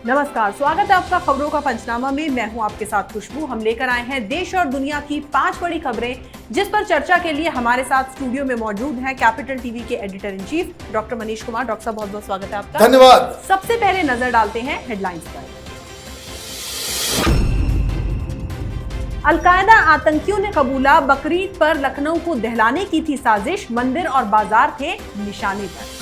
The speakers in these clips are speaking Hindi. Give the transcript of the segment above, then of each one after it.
नमस्कार, स्वागत है आपका खबरों का पंचनामा में। मैं हूं आपके साथ खुशबू। हम लेकर आए हैं देश और दुनिया की 5 बड़ी खबरें, जिस पर चर्चा के लिए हमारे साथ स्टूडियो में मौजूद हैं कैपिटल टीवी के editor in chief doctor Manish Kumar. Doctor साहब, बहुत बहुत स्वागत है आपका। धन्यवाद। सबसे पहले नजर डालते हैं हेडलाइंस पर। अलकायदा आतंकियों ने कबूला, बकरीद पर लखनऊ को दहलाने की थी साजिश, मंदिर और बाजार थे निशाने पर।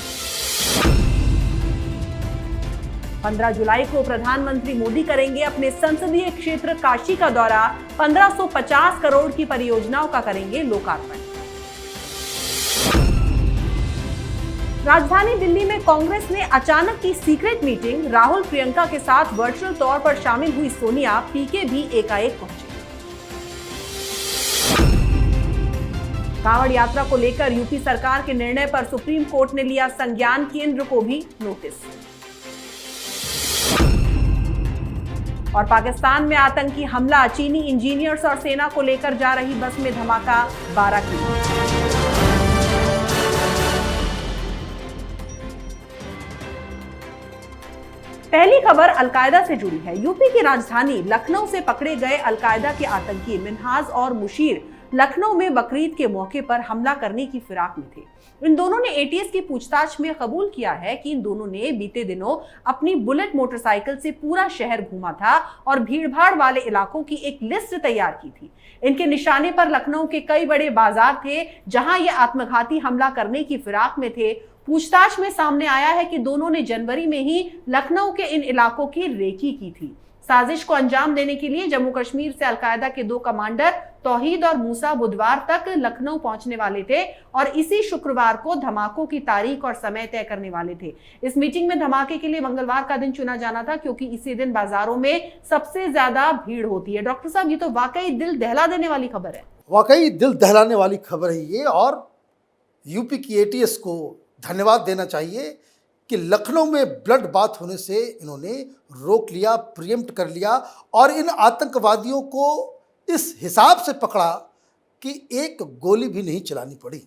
15 जुलाई को प्रधानमंत्री मोदी करेंगे अपने संसदीय क्षेत्र काशी का दौरा, 1550 करोड़ की परियोजनाओं का करेंगे लोकार्पण। राजधानी दिल्ली में कांग्रेस ने अचानक की सीक्रेट मीटिंग, राहुल प्रियंका के साथ वर्चुअल तौर पर शामिल हुई सोनिया, पीके भी एकाएक पहुंचे। कांवड़ यात्रा को लेकर यूपी सरकार के निर्णय पर सुप्रीम कोर्ट ने लिया संज्ञान, केंद्र को भी नोटिस। और पाकिस्तान में आतंकी हमला, चीनी इंजीनियर्स और सेना को लेकर जा रही बस में धमाका, 12 की मौत। पहली खबर अलकायदा से जुड़ी है। यूपी की राजधानी लखनऊ से पकड़े गए अलकायदा के आतंकी मिन्हाज और मुशीर लखनऊ में बकरीद के मौके पर हमला करने की फिराक में थे। इन दोनों ने एटीएस की पूछताछ में कबूल किया है कि इन दोनों ने बीते दिनों अपनी बुलेट मोटरसाइकिल से पूरा शहर घूमा था और भीड़भाड़ वाले इलाकों की एक लिस्ट तैयार की थी। इनके निशाने पर लखनऊ के कई बड़े बाजार थे, जहां ये आत्मघाती हमला करने की फिराक में थे। पूछताछ में सामने आया है कि दोनों ने जनवरी में ही लखनऊ के इन इलाकों की रेकी की थी। साजिश को अंजाम देने के लिए जम्मू कश्मीर से अलकायदा के 2 कमांडर तौहीद और मूसा बुधवार तक लखनऊ पहुंचने वाले थे और इसी शुक्रवार को धमाकों की तारीख और समय तय करने वाले थे। इस मीटिंग में धमाके के लिए मंगलवार का दिन चुना जाना था, क्योंकि इसी दिन बाजारों में सबसे ज्यादा भीड़ होती है। डॉक्टर साहब, ये तो वाकई दिल दहला देने वाली खबर है। वाकई दिल दहलाने वाली खबर है ये, और यूपी की एटीएस को धन्यवाद देना चाहिए कि लखनऊ में ब्लड बाथ होने से इन्होंने रोक लिया, प्रिएम्प्ट कर लिया और इन आतंकवादियों को इस हिसाब से पकड़ा कि एक गोली भी नहीं चलानी पड़ी।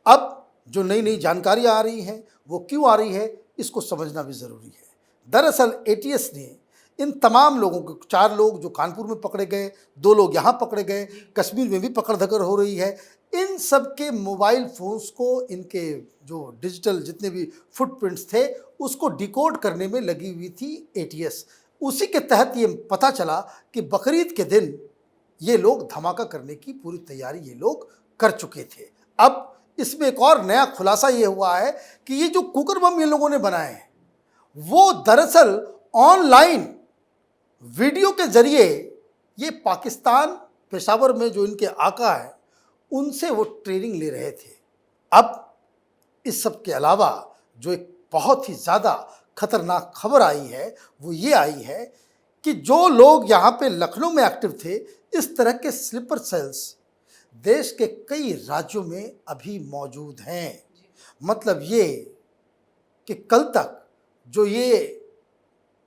अब जो नई नई जानकारियां आ रही हैं वो क्यों आ रही है, इसको समझना भी ज़रूरी है। दरअसल एटीएस ने इन तमाम लोगों को, 4 लोग जो कानपुर में पकड़े गए, 2 लोग यहाँ पकड़े गए, कश्मीर में भी पकड़ धकड़ हो रही है, इन सब के मोबाइल फ़ोन्स को, इनके जो डिजिटल जितने भी फुटप्रिंट्स थे उसको डिकोड करने में लगी हुई थी एटीएस। उसी के तहत ये पता चला कि बकरीद के दिन ये लोग धमाका करने की पूरी तैयारी ये लोग कर चुके थे। अब इसमें एक और नया खुलासा ये हुआ है कि ये जो कुकर बम ये लोगों ने बनाए हैं वो दरअसल ऑनलाइन वीडियो के जरिए ये पाकिस्तान पेशावर में जो इनके आका है उनसे वो ट्रेनिंग ले रहे थे। अब इस सब के अलावा जो एक बहुत ही ज़्यादा खतरनाक खबर आई है वो ये आई है कि जो लोग यहाँ पे लखनऊ में एक्टिव थे, इस तरह के स्लीपर सेल्स देश के कई राज्यों में अभी मौजूद हैं। मतलब ये कि कल तक जो ये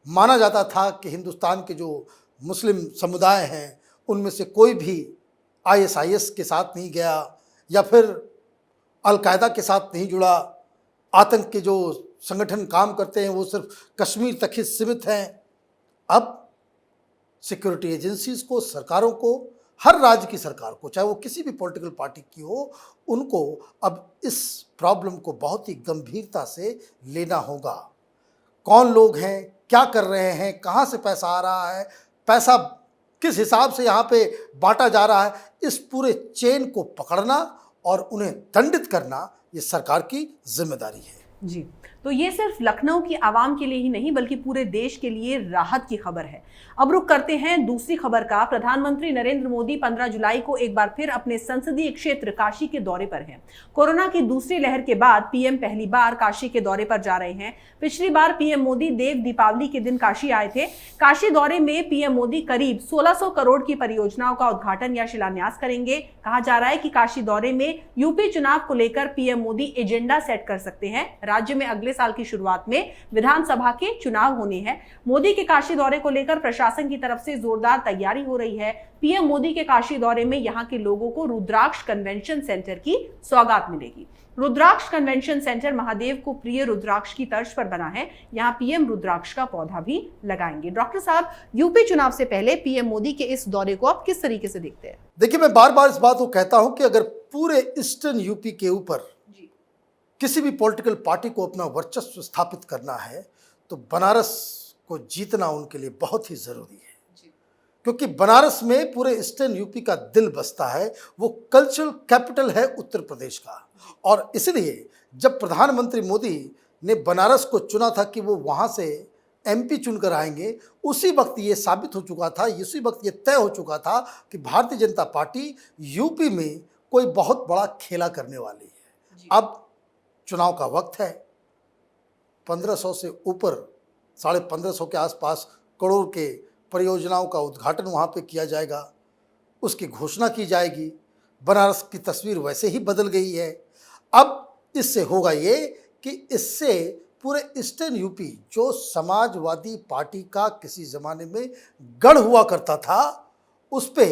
माना जाता था कि हिंदुस्तान के जो मुस्लिम समुदाय हैं उनमें से कोई भी आईएसआईएस के साथ नहीं गया या फिर अलकायदा के साथ नहीं जुड़ा, आतंक के जो संगठन काम करते हैं वो सिर्फ कश्मीर तक ही सीमित हैं। अब सिक्योरिटी एजेंसीज को, सरकारों को, हर राज्य की सरकार को, चाहे वो किसी भी पॉलिटिकल पार्टी की हो, उनको अब इस प्रॉब्लम को बहुत ही गंभीरता से लेना होगा। कौन लोग हैं, क्या कर रहे हैं, कहाँ से पैसा आ रहा है, पैसा किस हिसाब से यहाँ पे बांटा जा रहा है, इस पूरे चेन को पकड़ना और उन्हें दंडित करना ये सरकार की जिम्मेदारी है। जी, तो ये सिर्फ लखनऊ की आवाम के लिए ही नहीं बल्कि पूरे देश के लिए राहत की खबर है। अब रुख करते हैं दूसरी खबर का। प्रधानमंत्री नरेंद्र मोदी 15 जुलाई को एक बार फिर अपने संसदीय क्षेत्र काशी के दौरे पर हैं। कोरोना की दूसरी लहर के बाद पीएम पहली बार काशी के दौरे पर जा रहे हैं। पिछली बार पीएम मोदी देव दीपावली के दिन काशी आए थे। काशी दौरे में पीएम मोदी करीब 1600 करोड़ की परियोजनाओं का उद्घाटन या शिलान्यास करेंगे। कहा जा रहा है कि काशी दौरे में यूपी चुनाव को लेकर पीएम मोदी एजेंडा सेट कर सकते हैं। राज्य में अगले अगले साल की शुरुआत में विधानसभा के चुनाव होने हैं। मोदी के काशी दौरे को लेकर प्रशासन की तरफ से जोरदार तैयारी हो रही है। पीएम मोदी के काशी दौरे में यहां के लोगों को रुद्राक्ष कन्वेंशन सेंटर की सौगात मिलेगी। रुद्राक्ष कन्वेंशन सेंटर महादेव को प्रिय रुद्राक्ष की तर्ज पर बना है। यहाँ पीएम रुद्राक्ष का पौधा भी लगाएंगे। डॉक्टर साहब, यूपी चुनाव से पहले पीएम मोदी के इस दौरे को आप किस तरीके से देखते हैं? देखिए, मैं बार बार इस बात को कहता हूं कि अगर पूरे ईस्टर्न यूपी के ऊपर किसी भी पॉलिटिकल पार्टी को अपना वर्चस्व स्थापित करना है तो बनारस को जीतना उनके लिए बहुत ही जरूरी है, क्योंकि बनारस में पूरे ईस्टर्न यूपी का दिल बसता है। वो कल्चरल कैपिटल है उत्तर प्रदेश का, और इसलिए जब प्रधानमंत्री मोदी ने बनारस को चुना था कि वो वहाँ से एमपी चुनकर आएंगे, उसी वक्त ये साबित हो चुका था, उसी वक्त ये तय हो चुका था कि भारतीय जनता पार्टी यूपी में कोई बहुत बड़ा खेला करने वाली है। अब चुनाव का वक्त है। 1500 से ऊपर 1550 के आसपास करोड़ के परियोजनाओं का उद्घाटन वहाँ पे किया जाएगा, उसकी घोषणा की जाएगी। बनारस की तस्वीर वैसे ही बदल गई है। अब इससे होगा ये कि इससे पूरे ईस्टर्न यूपी, जो समाजवादी पार्टी का किसी ज़माने में गढ़ हुआ करता था, उस पे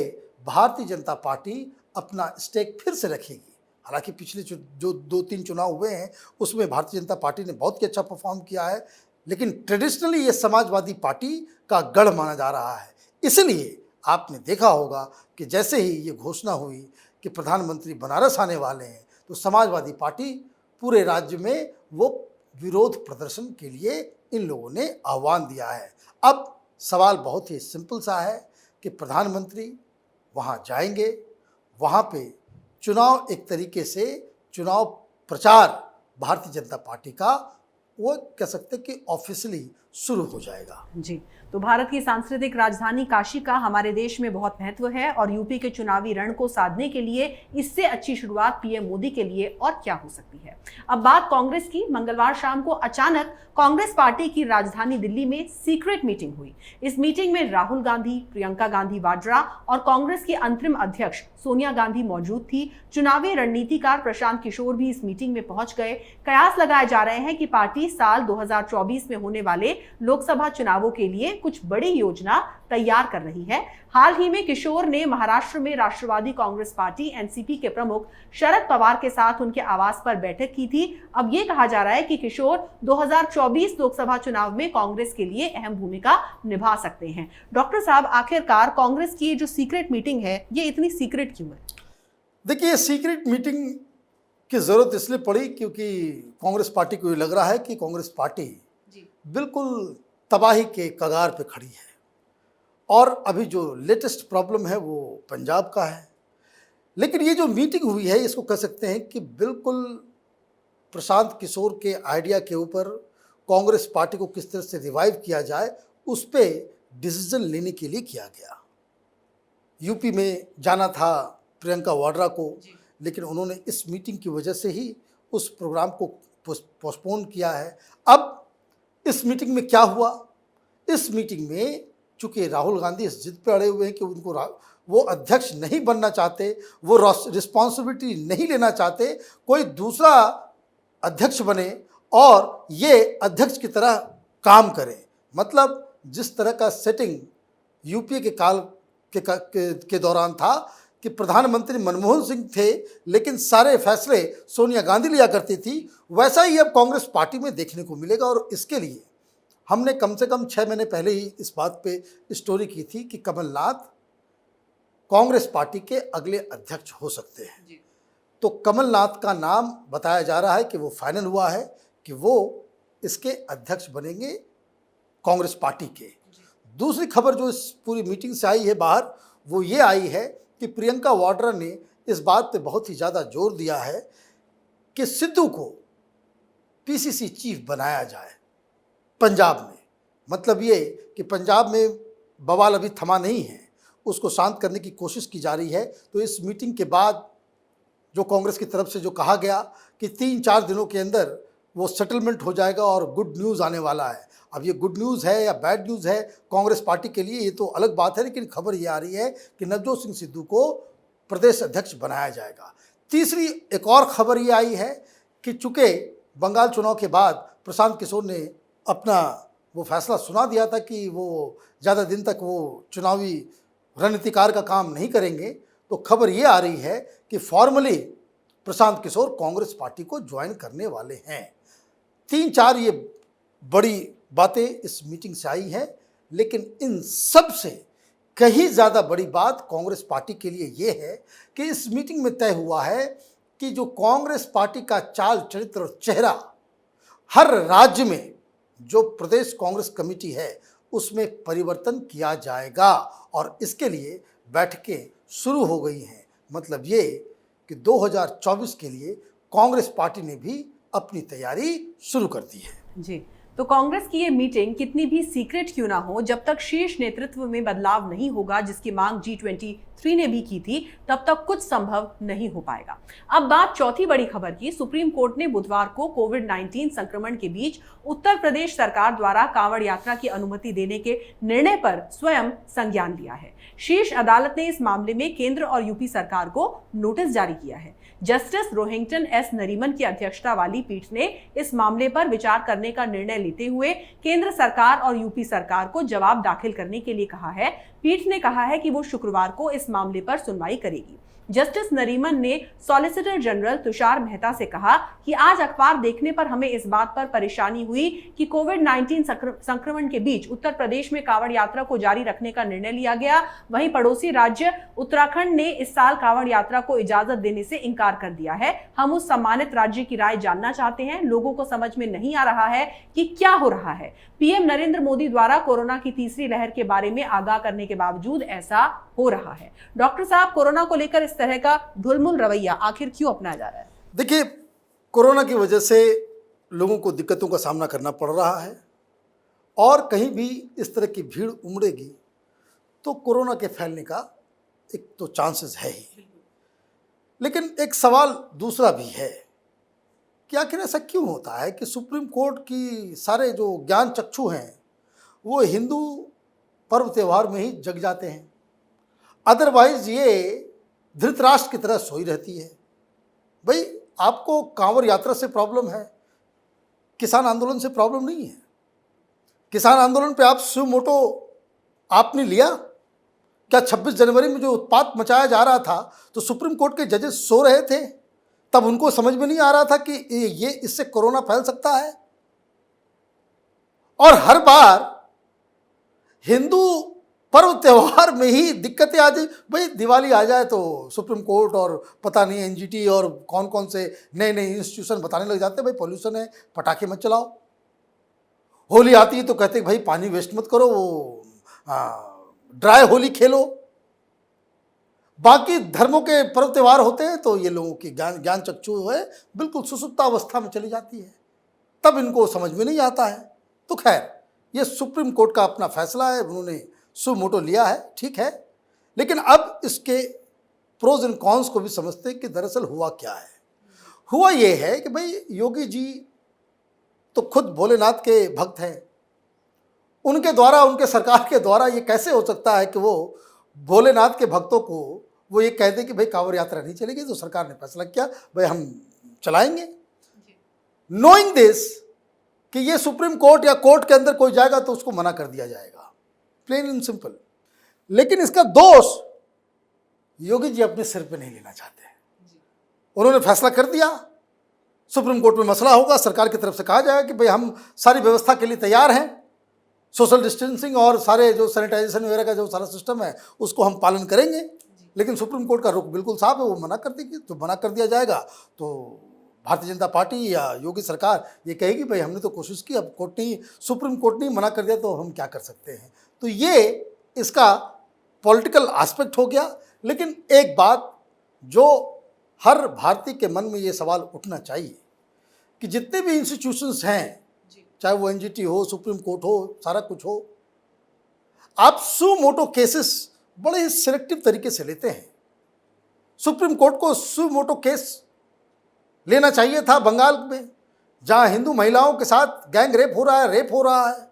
भारतीय जनता पार्टी अपना स्टेक फिर से रखेगी। हालांकि पिछले जो 2-3 चुनाव हुए हैं उसमें भारतीय जनता पार्टी ने बहुत ही अच्छा परफॉर्म किया है, लेकिन ट्रेडिशनली ये समाजवादी पार्टी का गढ़ माना जा रहा है। इसलिए आपने देखा होगा कि जैसे ही ये घोषणा हुई कि प्रधानमंत्री बनारस आने वाले हैं, तो समाजवादी पार्टी पूरे राज्य में वो विरोध प्रदर्शन के लिए इन लोगों ने आह्वान दिया है। अब सवाल बहुत ही सिंपल सा है कि प्रधानमंत्री वहाँ जाएंगे, वहाँ पे चुनाव, एक तरीके से चुनाव प्रचार भारतीय जनता पार्टी का, वो कह सकते हैं कि ऑफिशियली शुरू हो जाएगा। जी, तो भारत की सांस्कृतिक राजधानी काशी का हमारे देश में बहुत महत्व है, और यूपी के चुनावी रण को साधने के लिए इससे अच्छी शुरुआत पीएम मोदी के लिए और क्या हो सकती है। अब बात कांग्रेस की। मंगलवार शाम को अचानक कांग्रेस पार्टी की राजधानी दिल्ली में सीक्रेट मीटिंग हुई। इस मीटिंग में राहुल गांधी, प्रियंका गांधी वाड्रा और कांग्रेस की अंतरिम अध्यक्ष सोनिया गांधी मौजूद थी। चुनावी रणनीतिकार प्रशांत किशोर भी इस मीटिंग में पहुंच गए। कयास लगाए जा रहे हैं कि पार्टी साल 2024 में होने वाले लोकसभा चुनावों के लिए कुछ बड़ी योजना तैयार कर रही है। हाल ही में किशोर ने महाराष्ट्र में राष्ट्रवादी कांग्रेस पार्टी एनसीपी के प्रमुख शरद पवार के साथ उनके आवास पर बैठक की थी। अब ये कहा जा रहा है कि किशोर 2024 लोकसभा चुनाव में कांग्रेस के लिए अहम भूमिका निभा सकते हैं। डॉक्टर साहब, आखिरकार कांग्रेस की जो सीक्रेट मीटिंग है, ये इतनी सीक्रेट क्यों है? देखिए, सीक्रेट मीटिंग की जरूरत इसलिए पड़ी क्योंकि कांग्रेस पार्टी को ये लग रहा है कि कांग्रेस पार्टी बिल्कुल तबाही के कगार पे खड़ी है, और अभी जो लेटेस्ट प्रॉब्लम है वो पंजाब का है। लेकिन ये जो मीटिंग हुई है, इसको कह सकते हैं कि बिल्कुल प्रशांत किशोर के आइडिया के ऊपर कांग्रेस पार्टी को किस तरह से रिवाइव किया जाए, उस पर डिसीजन लेने के लिए किया गया। यूपी में जाना था प्रियंका वाड्रा को, लेकिन उन्होंने इस मीटिंग की वजह से ही उस प्रोग्राम को पोस्टपोन किया है। अब इस मीटिंग में क्या हुआ? इस मीटिंग में चूंकि राहुल गांधी इस जिद पे अड़े हुए हैं कि उनको वो अध्यक्ष नहीं बनना चाहते, वो रिस्पॉन्सिबिलिटी नहीं लेना चाहते, कोई दूसरा अध्यक्ष बने और ये अध्यक्ष की तरह काम करे। मतलब जिस तरह का सेटिंग यूपीए के काल के दौरान था कि प्रधानमंत्री मनमोहन सिंह थे, लेकिन सारे फैसले सोनिया गांधी लिया करती थी, वैसा ही अब कांग्रेस पार्टी में देखने को मिलेगा। और इसके लिए हमने कम से कम 6 महीने पहले ही इस बात पे स्टोरी की थी कि कमलनाथ कांग्रेस पार्टी के अगले अध्यक्ष हो सकते हैं। तो कमलनाथ का नाम बताया जा रहा है कि वो फाइनल हुआ है कि वो इसके अध्यक्ष बनेंगे कांग्रेस पार्टी के। दूसरी खबर जो इस पूरी मीटिंग से आई है बाहर, वो ये आई है कि प्रियंका वाड्रा ने इस बात पे बहुत ही ज़्यादा जोर दिया है कि सिद्धू को पीसीसी चीफ बनाया जाए पंजाब में। मतलब ये कि पंजाब में बवाल अभी थमा नहीं है, उसको शांत करने की कोशिश की जा रही है। तो इस मीटिंग के बाद जो कांग्रेस की तरफ से जो कहा गया कि 3-4 दिनों के अंदर वो सेटलमेंट हो जाएगा और गुड न्यूज़ आने वाला है। अब ये गुड न्यूज़ है या बैड न्यूज़ है कांग्रेस पार्टी के लिए, ये तो अलग बात है, लेकिन खबर ये आ रही है कि नवजोत सिंह सिद्धू को प्रदेश अध्यक्ष बनाया जाएगा। तीसरी एक और खबर ये आई है कि चूँकि बंगाल चुनाव के बाद प्रशांत किशोर ने अपना वो फैसला सुना दिया था कि वो ज़्यादा दिन तक वो चुनावी रणनीतिकार का काम नहीं करेंगे, तो खबर ये आ रही है कि फॉर्मली प्रशांत किशोर कांग्रेस पार्टी को ज्वाइन करने वाले हैं। 3-4 ये बड़ी बातें इस मीटिंग से आई हैं, लेकिन इन सब से कहीं ज़्यादा बड़ी बात कांग्रेस पार्टी के लिए ये है कि इस मीटिंग में तय हुआ है कि जो कांग्रेस पार्टी का चाल चरित्र और चेहरा हर राज्य में जो प्रदेश कांग्रेस कमेटी है उसमें परिवर्तन किया जाएगा और इसके लिए बैठकें शुरू हो गई हैं। मतलब ये कि 2024 के लिए कांग्रेस पार्टी ने भी अपनी तैयारी शुरू कर दी है। जी, तो कांग्रेस की ये मीटिंग कितनी भी सीक्रेट क्यों ना हो, जब तक शीर्ष नेतृत्व में बदलाव नहीं होगा, जिसकी मांग G23 ने भी की थी, तब तक कुछ संभव नहीं हो पाएगा। अब बात चौथी बड़ी खबर की। सुप्रीम कोर्ट ने बुधवार को कोविड-19 संक्रमण के बीच उत्तर प्रदेश सरकार द्वारा कांवड़ यात्रा की अनुमति देने के निर्णय पर स्वयं संज्ञान लिया है। शीर्ष अदालत ने इस मामले में केंद्र और यूपी सरकार को नोटिस जारी किया है। जस्टिस रोहिंग्टन एस नरीमन की अध्यक्षता वाली पीठ ने इस मामले पर विचार करने का निर्णय लेते हुए केंद्र सरकार और यूपी सरकार को जवाब दाखिल करने के लिए कहा है। पीठ ने कहा है कि वो शुक्रवार को इस मामले पर सुनवाई करेगी। जस्टिस नरीमन ने सॉलिसिटर जनरल तुषार मेहता से कहा कि आज अखबार देखने पर हमें इस बात पर परेशानी हुई कि कोविड-19 संक्रमण के बीच उत्तर प्रदेश में कांवड़ यात्रा को जारी रखने का निर्णय लिया गया। वहीं पड़ोसी राज्य उत्तराखंड ने इस साल कांवड़ यात्रा को इजाजत देने से इनकार कर दिया है। हम उस सम्मानित राज्य की राय जानना चाहते हैं। लोगों को समझ में नहीं आ रहा है कि क्या हो रहा है। पीएम नरेंद्र मोदी द्वारा कोरोना की तीसरी लहर के बारे में आगाह करने के बावजूद ऐसा हो रहा है। डॉक्टर साहब, कोरोना को लेकर इस तरह का ढुलमुल रवैया आखिर क्यों अपनाया जा रहा है? देखिए, कोरोना की वजह से लोगों को दिक्कतों का सामना करना पड़ रहा है और कहीं भी इस तरह की भीड़ उमड़ेगी तो कोरोना के फैलने का एक तो चांसेस है ही। लेकिन एक सवाल दूसरा भी है कि आखिर ऐसा क्यों होता है कि सुप्रीम कोर्ट की सारे जो ज्ञान चक्षु हैं वो हिंदू पर्व त्यौहार में ही जग जाते हैं, अदरवाइज ये धृतराष्ट्र की तरह सोई रहती है। भाई, आपको कांवड़ यात्रा से प्रॉब्लम है, किसान आंदोलन से प्रॉब्लम नहीं है। किसान आंदोलन पे आप सुमोटो मोटो आपने लिया क्या? 26 जनवरी में जो उत्पात मचाया जा रहा था तो सुप्रीम कोर्ट के जजेस सो रहे थे, तब उनको समझ में नहीं आ रहा था कि ये इससे कोरोना फैल सकता है। और हर बार हिंदू पर्व त्यौहार में ही दिक्कतें आ जाए। भाई, दिवाली आ जाए तो सुप्रीम कोर्ट और पता नहीं एनजीटी और कौन कौन से नए नए इंस्टीट्यूशन बताने लग जाते हैं भाई पॉल्यूशन है, पटाखे मत चलाओ। होली आती है तो कहते हैं भाई पानी वेस्ट मत करो, वो ड्राई होली खेलो। बाकी धर्मों के पर्व त्यौहार होते हैं तो ये लोगों की ज्ञान चक्षु है बिल्कुल सुसुप्त अवस्था में चली जाती है, तब इनको समझ में नहीं आता है। तो खैर, ये सुप्रीम कोर्ट का अपना फैसला है, उन्होंने सुमोटो लिया है, ठीक है। लेकिन अब इसके प्रोज एंड कॉन्स को भी समझते हैं कि दरअसल हुआ क्या है। हुआ ये है कि भाई योगी जी तो खुद भोलेनाथ के भक्त हैं, उनके द्वारा, उनके सरकार के द्वारा ये कैसे हो सकता है कि वो भोलेनाथ के भक्तों को वो ये कह दे कि भाई कांवड़ यात्रा नहीं चलेगी। तो सरकार ने फैसला किया भाई हम चलाएंगे, नोइंग दिस कि ये सुप्रीम कोर्ट या कोर्ट के अंदर कोई जाएगा तो उसको मना कर दिया जाएगा, प्लेन एंड सिंपल। लेकिन इसका दोष योगी जी अपने सिर पे नहीं लेना चाहते। उन्होंने फैसला कर दिया, सुप्रीम कोर्ट में मसला होगा, सरकार की तरफ से कहा जाएगा कि भाई हम सारी व्यवस्था के लिए तैयार हैं, सोशल डिस्टेंसिंग और सारे जो सैनिटाइजेशन वगैरह का जो सारा सिस्टम है उसको हम पालन करेंगे। लेकिन सुप्रीम कोर्ट का रुख बिल्कुल साफ है, वो मना कर देगी। तो मना कर दिया जाएगा तो भारतीय जनता पार्टी या योगी सरकार ये कहेगी भाई हमने तो कोशिश की, अब कोर्ट नहीं, सुप्रीम कोर्ट नहीं मना कर दिया तो हम क्या कर सकते हैं। तो ये इसका पॉलिटिकल एस्पेक्ट हो गया। लेकिन एक बात जो हर भारतीय के मन में ये सवाल उठना चाहिए कि जितने भी इंस्टीट्यूशंस हैं, चाहे वो एनजीटी हो, सुप्रीम कोर्ट हो, सारा कुछ हो, आप सुमोटो केसेस बड़े ही सिलेक्टिव तरीके से लेते हैं। सुप्रीम कोर्ट को सुमोटो केस लेना चाहिए था बंगाल में, जहां हिंदू महिलाओं के साथ गैंग रेप हो रहा है,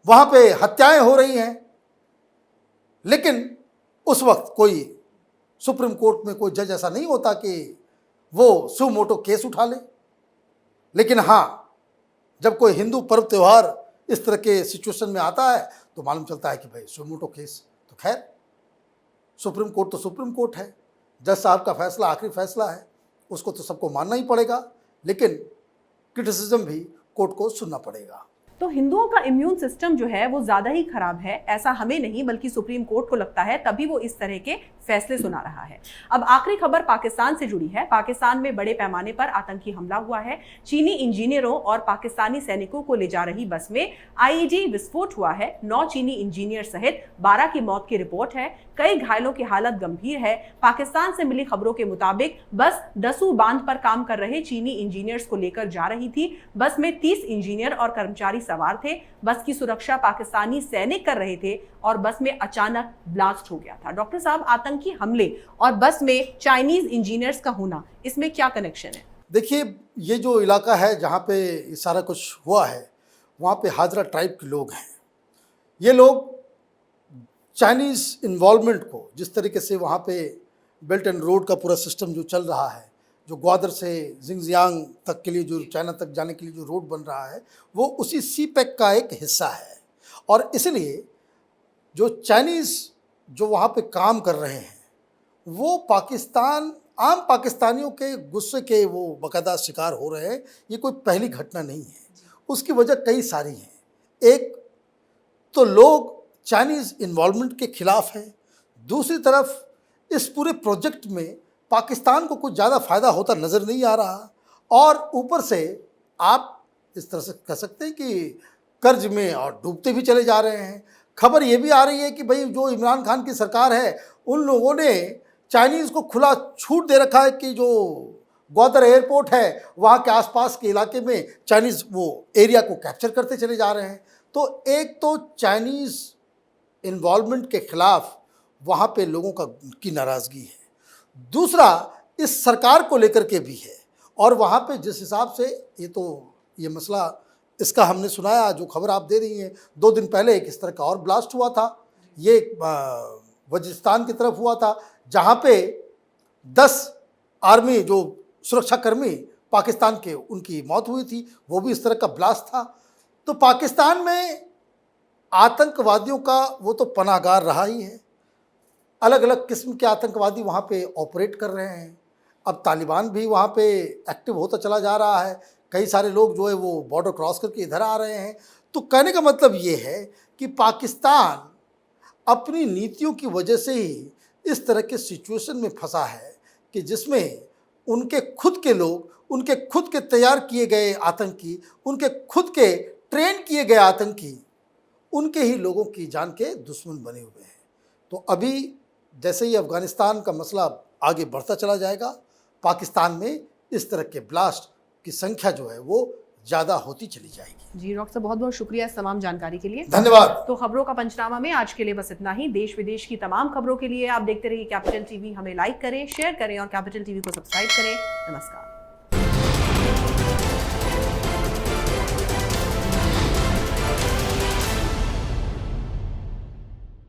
वहां पे हत्याएं हो रही हैं। लेकिन उस वक्त कोई सुप्रीम कोर्ट में कोई जज ऐसा नहीं होता कि वो सुमोटो केस उठा ले। लेकिन हाँ, जब कोई हिंदू पर्व त्यौहार इस तरह के सिचुएशन में आता है तो मालूम चलता है कि भाई सुमोटो केस। तो खैर, सुप्रीम कोर्ट तो सुप्रीम कोर्ट है, जज साहब का फैसला आखिरी फैसला है, उसको तो सबको मानना ही पड़ेगा, लेकिन क्रिटिसिज्म भी कोर्ट को सुनना पड़ेगा। तो हिंदुओं का इम्यून सिस्टम जो है वो ज्यादा ही खराब है, ऐसा हमें नहीं बल्कि सुप्रीम कोर्ट को लगता है, तभी वो इस तरह के फैसले सुना रहा है। अब आखिरी खबर पाकिस्तान से जुड़ी है। पाकिस्तान में बड़े पैमाने पर आतंकी हमला हुआ है। चीनी इंजीनियरों और पाकिस्तानी सैनिकों को ले जा रही बस में आईईडी विस्फोट हुआ है। 9 चीनी इंजीनियर सहित 12 की मौत की रिपोर्ट है। कई घायलों की हालत गंभीर है। पाकिस्तान से मिली खबरों के मुताबिक बस दसू बांध पर काम कर रहे चीनी इंजीनियर्स को लेकर जा रही थी। बस में 30 इंजीनियर और कर्मचारी सवार थे। बस की सुरक्षा पाकिस्तानी सैनिक कर रहे थे और बस में अचानक ब्लास्ट हो गया था। डॉक्टर साहब, आतंकी हमले और बस में चाइनीज इंजीनियर्स का होना, इसमें क्या कनेक्शन है? देखिए, ये जो इलाका है जहाँ पे सारा कुछ हुआ है, वहाँ पे हाजरा ट्राइब के लोग हैं। ये लोग चाइनीज़ इन्वॉल्वमेंट को, जिस तरीके से वहाँ पे बेल्ट एंड रोड का पूरा सिस्टम जो चल रहा है, जो ग्वादर से जिंगजियांग तक के लिए, जो चाइना तक जाने के लिए जो रोड बन रहा है, वो उसी सीपैक का एक हिस्सा है। और इसलिए जो चाइनीज़ जो वहाँ पे काम कर रहे हैं, वो पाकिस्तान, आम पाकिस्तानियों के गुस्से के वो बाकायदा शिकार हो रहे हैं। ये कोई पहली घटना नहीं है, उसकी वजह कई सारी हैं। एक तो लोग चाइनीज़ इन्वॉल्वमेंट के खिलाफ हैं, दूसरी तरफ इस पूरे प्रोजेक्ट में पाकिस्तान को कुछ ज़्यादा फ़ायदा होता नज़र नहीं आ रहा, और ऊपर से आप इस तरह से कह सकते हैं कि कर्ज में और डूबते भी चले जा रहे हैं। खबर ये भी आ रही है कि भाई जो इमरान खान की सरकार है, उन लोगों ने चाइनीज़ को खुला छूट दे रखा है कि जो ग्वादर एयरपोर्ट है, वहाँ के आसपास के इलाके में चाइनीज़ वो एरिया को कैप्चर करते चले जा रहे हैं। तो एक तो चाइनीज़ इन्वॉल्वमेंट के खिलाफ वहाँ पे लोगों की नाराज़गी है, दूसरा इस सरकार को लेकर के भी है। और वहाँ पे जिस हिसाब से ये मसला, इसका हमने सुनाया, जो खबर आप दे रही हैं, 2 दिन पहले एक इस तरह का और ब्लास्ट हुआ था। ये वजिस्तान की तरफ हुआ था, जहाँ पे 10 आर्मी जो सुरक्षाकर्मी पाकिस्तान के, उनकी मौत हुई थी। वो भी इस तरह का ब्लास्ट था। तो पाकिस्तान में आतंकवादियों का वो तो पनाहगार रहा ही है। अलग अलग किस्म के आतंकवादी वहाँ पे ऑपरेट कर रहे हैं। अब तालिबान भी वहाँ पे एक्टिव होता चला जा रहा है। कई सारे लोग जो है वो बॉर्डर क्रॉस करके इधर आ रहे हैं। तो कहने का मतलब ये है कि पाकिस्तान अपनी नीतियों की वजह से ही इस तरह के सिचुएशन में फंसा है कि जिसमें उनके खुद के लोग, उनके खुद के तैयार किए गए आतंकी, उनके खुद के ट्रेन किए गए आतंकी, उनके ही लोगों की जान के दुश्मन बने हुए हैं। तो अभी जैसे ही अफ़गानिस्तान का मसला आगे बढ़ता चला जाएगा, पाकिस्तान में इस तरह के ब्लास्ट की संख्या जो है वो ज़्यादा होती चली जाएगी। जी डॉक्टर साहब, बहुत बहुत शुक्रिया इस तमाम जानकारी के लिए। धन्यवाद। तो खबरों का पंचनामा में आज के लिए बस इतना ही। देश विदेश की तमाम खबरों के लिए आप देखते रहिए कैपिटल टीवी। हमें लाइक करें, शेयर करें और कैपिटल टीवी को सब्सक्राइब करें। नमस्कार।